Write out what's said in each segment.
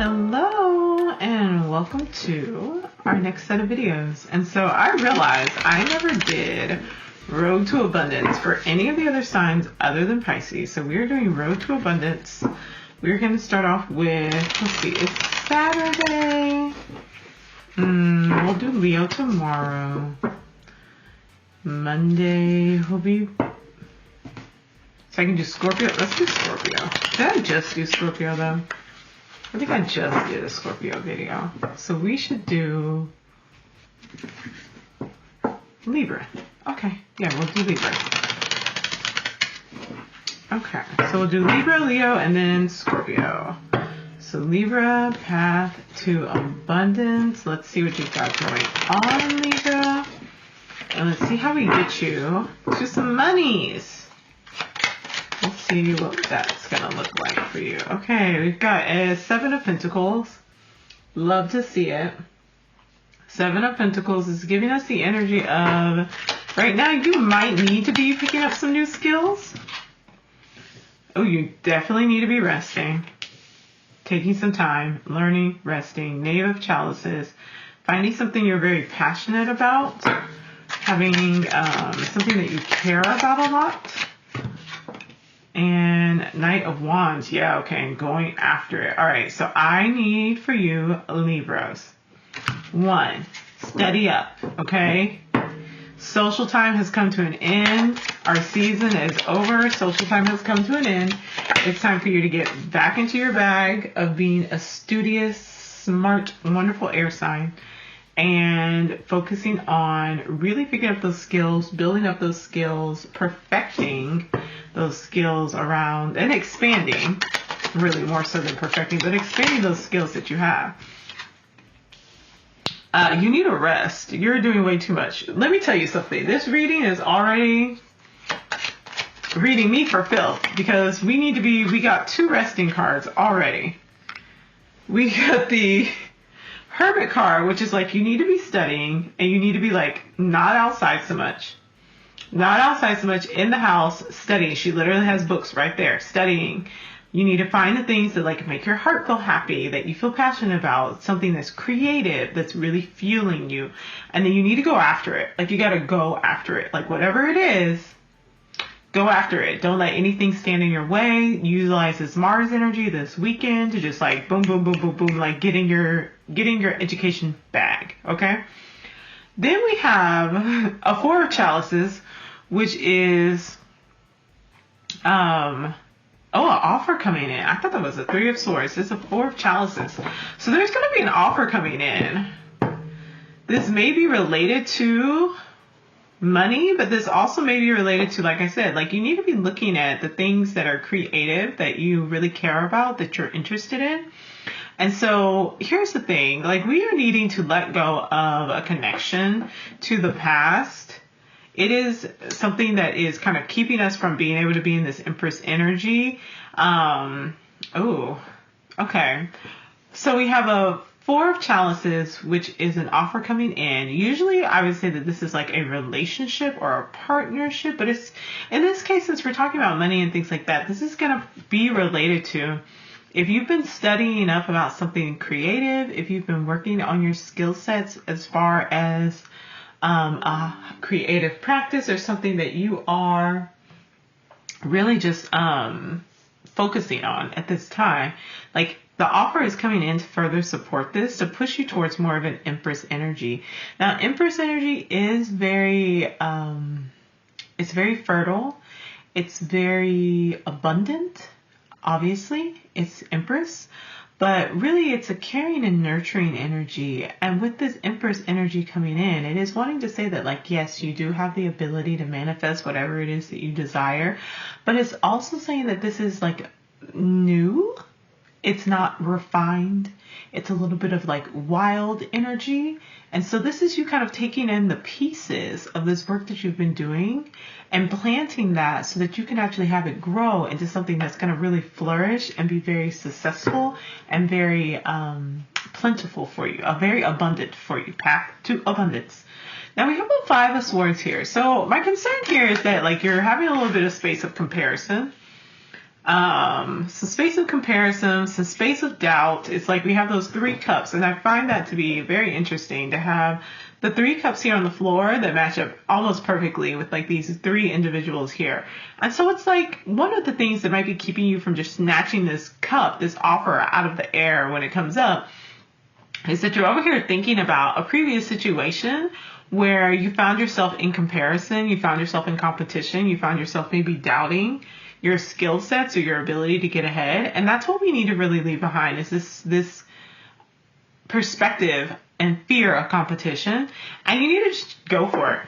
Hello and welcome to our next set of videos. And so I realized I never did Road to Abundance for any of the other signs other than Pisces. So we're doing Road to Abundance. We're going to start off with, let's see, it's Saturday. We'll do Leo tomorrow. Monday will be, so I can do Scorpio. Let's do Scorpio. Did I just do Scorpio though? I think I just did a Scorpio video. So we should do Libra. Okay, yeah, we'll do Libra. Okay, so we'll do Libra, Leo, and then Scorpio. So Libra, path to abundance. Let's see what you've got going on, Libra. And let's see how we get you to some monies. Let's see what that's going to look like for you. Okay, we've got a Seven of Pentacles. Love to see it. Seven of Pentacles is giving us the energy of, right now you might need to be picking up some new skills. Oh, you definitely need to be resting. Taking some time, learning, resting. Knave of Chalices. Finding something you're very passionate about. Having something that you care about a lot. And Knight of Wands. Yeah, okay. Going after it. All right. So I need for you, Libras. 1, steady up. Okay. Social time has come to an end. Our season is over. Social time has come to an end. It's time for you to get back into your bag of being a studious, smart, wonderful air sign. And focusing on really picking up those skills, building up those skills, perfecting those skills around, and expanding, really more so than perfecting, but expanding those skills that you have. You need a rest. You're doing way too much. Let me tell you something. This reading is already reading me for filth because we got 2 resting cards already. We got the Hermit card, which is like you need to be studying and you need to be like not outside so much. Not outside so much, in the house, studying. She literally has books right there, studying. You need to find the things that like make your heart feel happy, that you feel passionate about, something that's creative, that's really fueling you. And then you need to go after it. Like you got to go after it. Like whatever it is, go after it. Don't let anything stand in your way. Utilize this Mars energy this weekend to just like boom, boom, boom, boom, boom, like getting your education bag. Okay. Then we have a 4 of Chalices, which is, an offer coming in. I thought that was a 3 of Swords. It's a 4 of Chalices. So there's going to be an offer coming in. This may be related to money, but this also may be related to, like I said, like you need to be looking at the things that are creative, that you really care about, that you're interested in. And so here's the thing, like we are needing to let go of a connection to the past. It is something that is kind of keeping us from being able to be in this Empress energy. Okay. So we have a 4 of Chalices, which is an offer coming in. Usually I would say that this is like a relationship or a partnership, but it's, in this case, since we're talking about money and things like that, this is going to be related to, if you've been studying enough about something creative, if you've been working on your skill sets as far as a creative practice or something that you are really just focusing on at this time, like the offer is coming in to further support this, to push you towards more of an Empress energy. Now, Empress energy is very, it's very fertile. It's very abundant. Obviously, it's Empress, but really it's a caring and nurturing energy. And with this Empress energy coming in, it is wanting to say that, like, yes, you do have the ability to manifest whatever it is that you desire, but it's also saying that this is like new. It's not refined. It's a little bit of like wild energy. And so this is you kind of taking in the pieces of this work that you've been doing and planting that so that you can actually have it grow into something that's going to really flourish and be very successful and very plentiful for you, very abundant for you, path to abundance. Now we have a 5 of Swords here. So my concern here is that like you're having a little bit of space of comparison. some space of comparison, some space of doubt. It's like we have those 3 cups, and I find that to be very interesting to have the 3 cups here on the floor that match up almost perfectly with like these 3 individuals here. And so it's like one of the things that might be keeping you from just snatching this cup, this offer out of the air when it comes up, is that you're over here thinking about a previous situation where you found yourself in comparison, you found yourself in competition, you found yourself maybe doubting your skill sets or your ability to get ahead. And that's what we need to really leave behind, is this perspective and fear of competition. And you need to just go for it.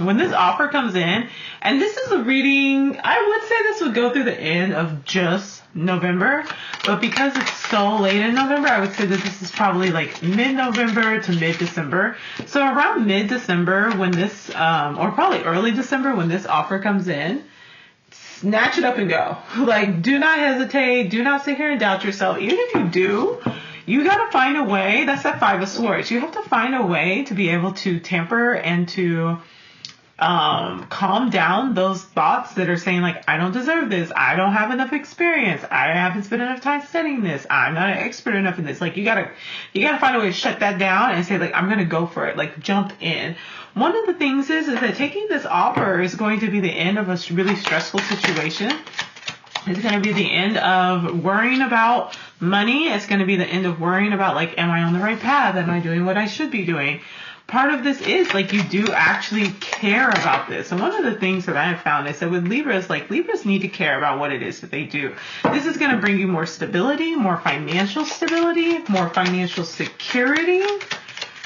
When this offer comes in, and this is a reading, I would say this would go through the end of just November, but because it's so late in November, I would say that this is probably like mid-November to mid-December. So around mid-December when this, or probably early December when this offer comes in, snatch it up and go. Like, do not hesitate. Do not sit here and doubt yourself. Even if you do, you got to find a way. That's that 5 of Swords. You have to find a way to be able to temper and to calm down those thoughts that are saying like, I don't deserve this. I don't have enough experience. I haven't spent enough time studying this. I'm not an expert enough in this. Like, you gotta find a way to shut that down and say like, I'm going to go for it. Like, jump in. One of the things is that taking this offer is going to be the end of a really stressful situation. It's going to be the end of worrying about money. It's going to be the end of worrying about like, am I on the right path? Am I doing what I should be doing? Part of this is like, you do actually care about this. And one of the things that I have found is that with Libras, like, Libras need to care about what it is that they do. This is going to bring you more stability, more financial stability, more financial security.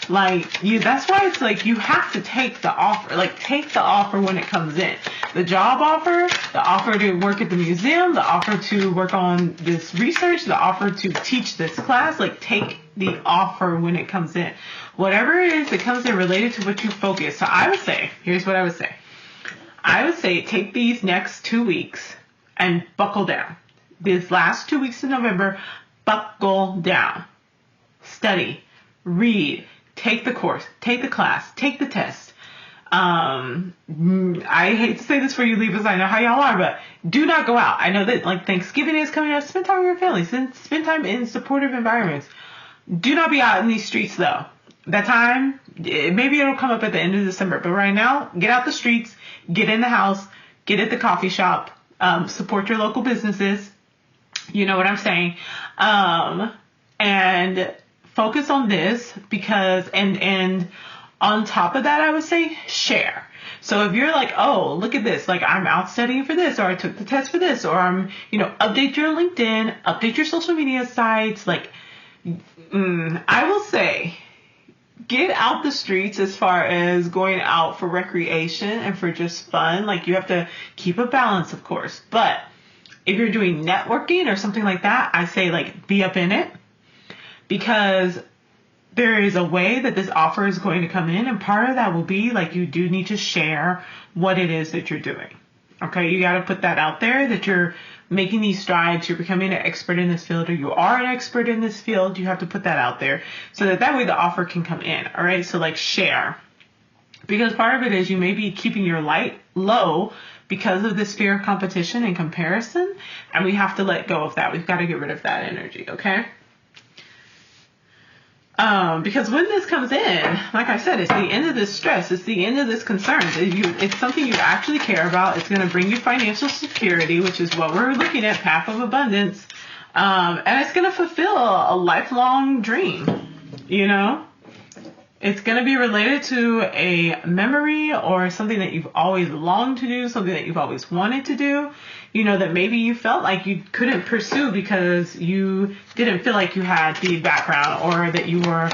Like, that's why it's like, you have to take the offer. Like, take the offer when it comes in. The job offer, the offer to work at the museum, the offer to work on this research, the offer to teach this class. Like, take the offer when it comes in. Whatever it is that comes in related to what you focus. So I would say, here's what I would say. I would say take these next 2 weeks and buckle down. These last 2 weeks of November, buckle down. Study, read, take the course, take the class, take the test. I hate to say this for you, Libras. I know how y'all are, but do not go out. I know that like Thanksgiving is coming up. Spend time with your family. Spend time in supportive environments. Do not be out in these streets though. That time, maybe it'll come up at the end of December, but right now, get out the streets, get in the house, get at the coffee shop, support your local businesses. You know what I'm saying? And focus on this because, and on top of that, I would say share. So if you're like, oh, look at this, like I'm out studying for this, or I took the test for this, or I'm, update your LinkedIn, update your social media sites. Like, I will say, get out the streets as far as going out for recreation and for just fun. Like, you have to keep a balance, of course. But if you're doing networking or something like that, I say like be up in it, because there is a way that this offer is going to come in, and part of that will be like, you do need to share what it is that you're doing. Okay, you got to put that out there, that you're making these strides, you're becoming an expert in this field, or you are an expert in this field. You have to put that out there so that way the offer can come in. All right, so like share, because part of it is you may be keeping your light low because of this fear of competition and comparison, and we have to let go of that. We've got to get rid of that energy. Okay. Because when this comes in, like I said, it's the end of this stress. It's the end of this concern. It's something you actually care about. It's going to bring you financial security, which is what we're looking at, path of abundance. And it's going to fulfill a lifelong dream. It's going to be related to a memory or something that you've always longed to do, something that you've always wanted to do, that maybe you felt like you couldn't pursue because you didn't feel like you had the background, or that you were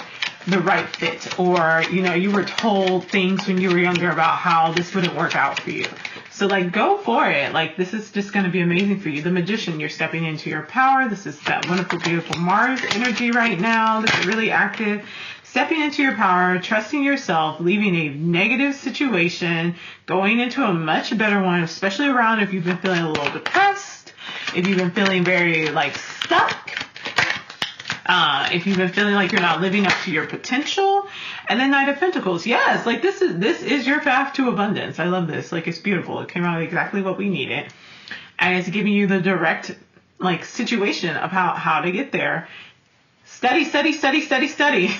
the right fit, or, you were told things when you were younger about how this wouldn't work out for you. So like, go for it. Like, this is just going to be amazing for you. The Magician, you're stepping into your power. This is that wonderful, beautiful Mars energy right now. This is really active. Stepping into your power, trusting yourself, leaving a negative situation, going into a much better one, especially around if you've been feeling a little depressed, if you've been feeling very like stuck, if you've been feeling like you're not living up to your potential. And then Knight of Pentacles. Yes, like this is your path to abundance. I love this. Like, it's beautiful. It came out exactly what we needed. And it's giving you the direct like situation about how to get there. Study, study, study, study, study.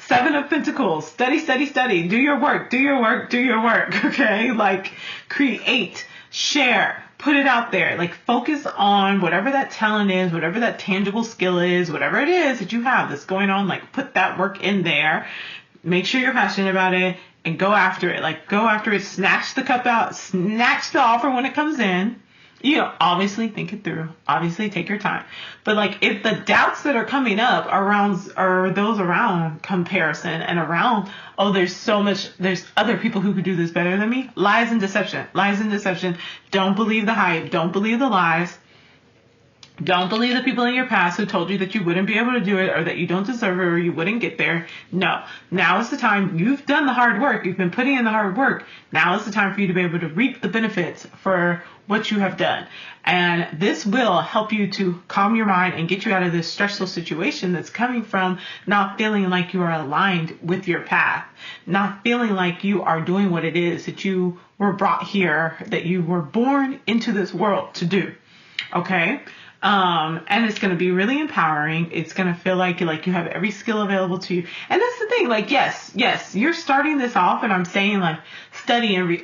Seven of Pentacles. Study, study, study. Do your work, do your work, do your work. Okay? Like, create, share, put it out there. Like, focus on whatever that talent is, whatever that tangible skill is, whatever it is that you have that's going on. Like, put that work in there. Make sure you're passionate about it and go after it. Like, go after it. Snatch the cup out. Snatch the offer when it comes in. You know, obviously think it through. Obviously take your time. But like, if the doubts that are coming up are those around comparison and around, oh, there's other people who could do this better than me. Lies and deception. Lies and deception. Don't believe the hype. Don't believe the lies. Don't believe the people in your past who told you that you wouldn't be able to do it or that you don't deserve it or you wouldn't get there. No. Now is the time. You've done the hard work. You've been putting in the hard work. Now is the time for you to be able to reap the benefits for what you have done. And this will help you to calm your mind and get you out of this stressful situation that's coming from not feeling like you are aligned with your path, not feeling like you are doing what it is that you were brought here, that you were born into this world to do. Okay? And it's going to be really empowering. It's going to feel like you have every skill available to you. And that's the thing, like, yes, you're starting this off and I'm saying like study and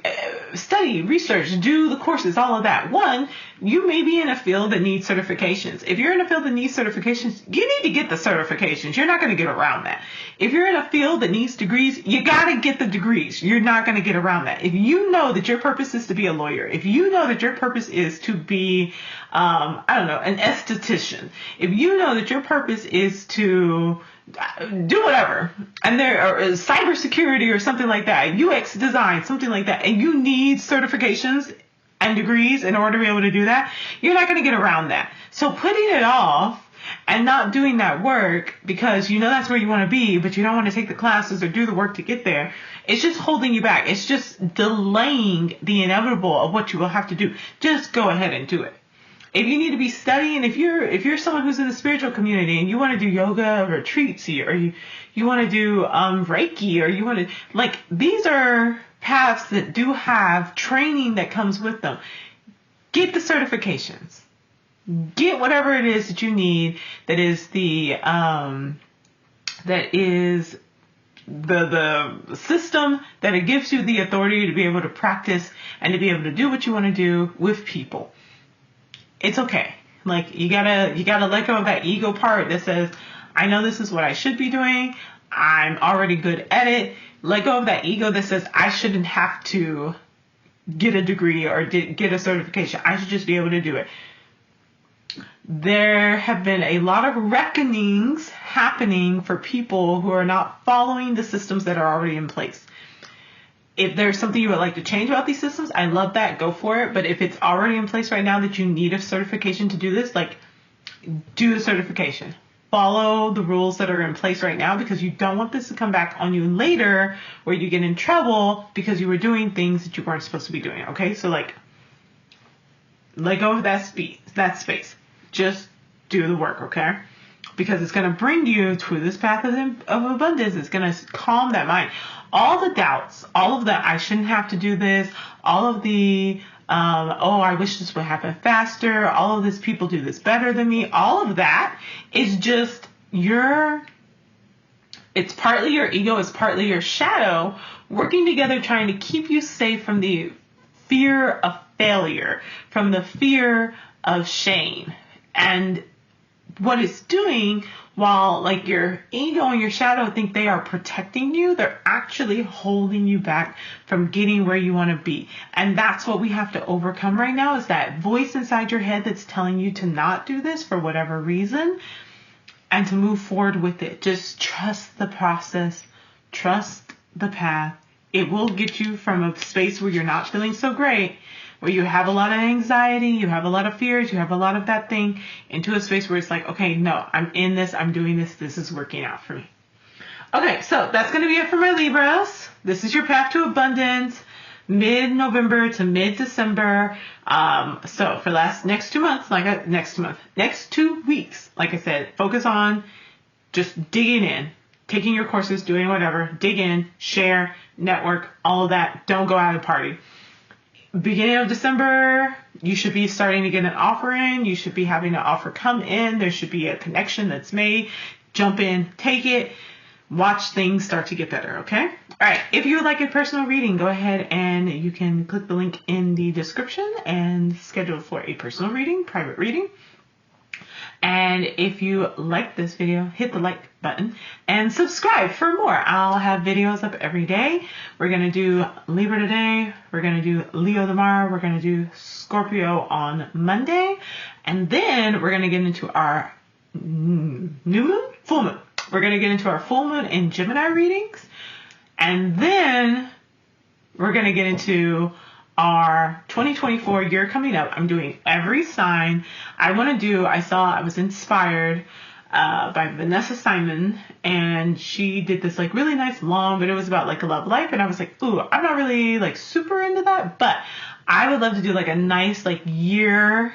study, research, do the courses, all of that. One, you may be in a field that needs certifications. If you're in a field that needs certifications, you need to get the certifications. You're not going to get around that. If you're in a field that needs degrees, you got to get the degrees. You're not going to get around that. If you know that your purpose is to be a lawyer, if you know that your purpose is to be, an esthetician, if you know that your purpose is to do whatever, and there is cybersecurity or something like that, UX design, something like that, and you need certifications and degrees in order to be able to do that, you're not going to get around that. So putting it off and not doing that work because you know that's where you want to be, but you don't want to take the classes or do the work to get there, it's just holding you back. It's just delaying the inevitable of what you will have to do. Just go ahead and do it. If you need to be studying, if you're someone who's in the spiritual community and you want to do yoga retreats, or you want to do Reiki, or you want to, like, these are paths that do have training that comes with them. Get the certifications. Get whatever it is that you need. That is the system that it gives you the authority to be able to practice and to be able to do what you want to do with people. It's okay. Like, you gotta let go of that ego part that says, I know this is what I should be doing. I'm already good at it. Let go of that ego that says I shouldn't have to get a degree or get a certification. I should just be able to do it. There have been a lot of reckonings happening for people who are not following the systems that are already in place. If there's something you would like to change about these systems, I love that. Go for it. But if it's already in place right now that you need a certification to do this, like, do the certification. Follow the rules that are in place right now, because you don't want this to come back on you later where you get in trouble because you were doing things that you weren't supposed to be doing. Okay? So, like, let go of that space. Just do the work, okay? Because it's going to bring you to this path of abundance. It's going to calm that mind. All the doubts, all of the I shouldn't have to do this, all of the I wish this would happen faster, all of this people do this better than me, all of that is just it's partly your ego, it's partly your shadow working together trying to keep you safe from the fear of failure, from the fear of shame. And what it's doing, while like your ego and your shadow think they are protecting you, they're actually holding you back from getting where you want to be. And that's what we have to overcome right now, is that voice inside your head that's telling you to not do this for whatever reason, and to move forward with it. Just trust the process, trust the path. It will get you from a space where you're not feeling so great, where you have a lot of anxiety, you have a lot of fears, you have a lot of that thing, into a space where it's like, okay, no, I'm in this, I'm doing this, this is working out for me. Okay, so that's going to be it for my Libras. This is your path to abundance, mid-November to mid-December. So for next 2 months, next 2 weeks, like I said, focus on just digging in, taking your courses, doing whatever, dig in, share, network, all of that. Don't go out and party. beginning of December, you should be starting to get an offer in. You should be having an offer come in. There should be a connection that's made. Jump in, take it, watch things start to get better, okay? All right, if you would like a personal reading, go ahead and you can click the link in the description and schedule for a personal reading, private reading. And if you like this video, hit the like button and subscribe for more. I'll have videos up every day. We're going to do Libra today. We're going to do Leo tomorrow. We're going to do Scorpio on Monday. And then we're going to get into our new moon, full moon. We're going to get into our full moon and Gemini readings. And then we're going to get into our 2024 year coming up. I'm doing every sign. I was inspired by Vanessa Simon, and she did this like really nice long, but it was about like a love life, and I was like, ooh, I'm not really like super into that, but I would love to do like a nice like year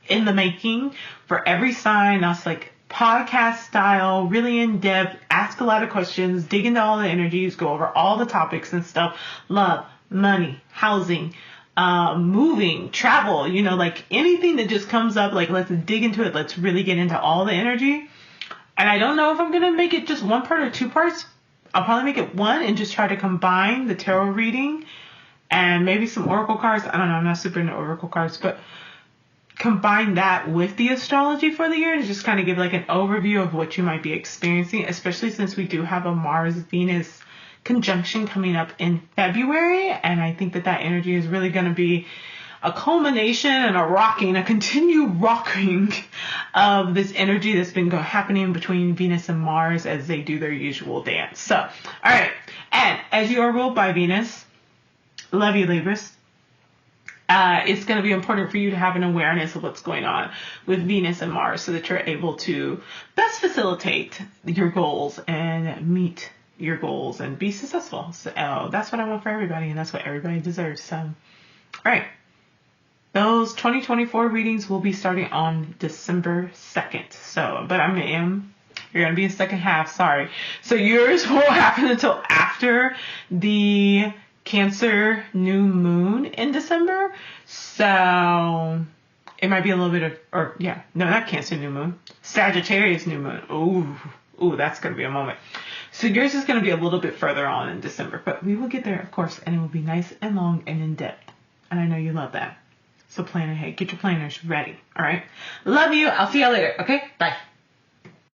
in the making for every sign. That's like podcast style, really in depth, ask a lot of questions, dig into all the energies, go over all the topics and stuff. Love, money, housing, moving, travel, like anything that just comes up, like let's dig into it. Let's really get into all the energy. And I don't know if I'm going to make it just one part or two parts. I'll probably make it one and just try to combine the tarot reading and maybe some oracle cards. I don't know. I'm not super into oracle cards, but combine that with the astrology for the year to just kind of give like an overview of what you might be experiencing, especially since we do have a Mars-Venus conjunction coming up in February. And I think that energy is really going to be a culmination and a continued rocking of this energy that's been happening between Venus and Mars as they do their usual dance. So, all right. And as you are ruled by Venus, love you, Libras. It's going to be important for you to have an awareness of what's going on with Venus and Mars so that you're able to best facilitate your goals and meet your goals and be successful. So that's what I want for everybody, and that's what everybody deserves. So, all right. Those 2024 readings will be starting on December 2nd. So, but you're going to be in second half. Sorry. So yours won't happen until after the Cancer new moon in December. So it might be a little bit of, not Cancer new moon, Sagittarius new moon. Ooh, that's going to be a moment. So yours is going to be a little bit further on in December, but we will get there, of course, and it will be nice and long and in depth. And I know you love that. So plan ahead. Get your planners ready. All right. Love you. I'll see y'all later. Okay. Bye.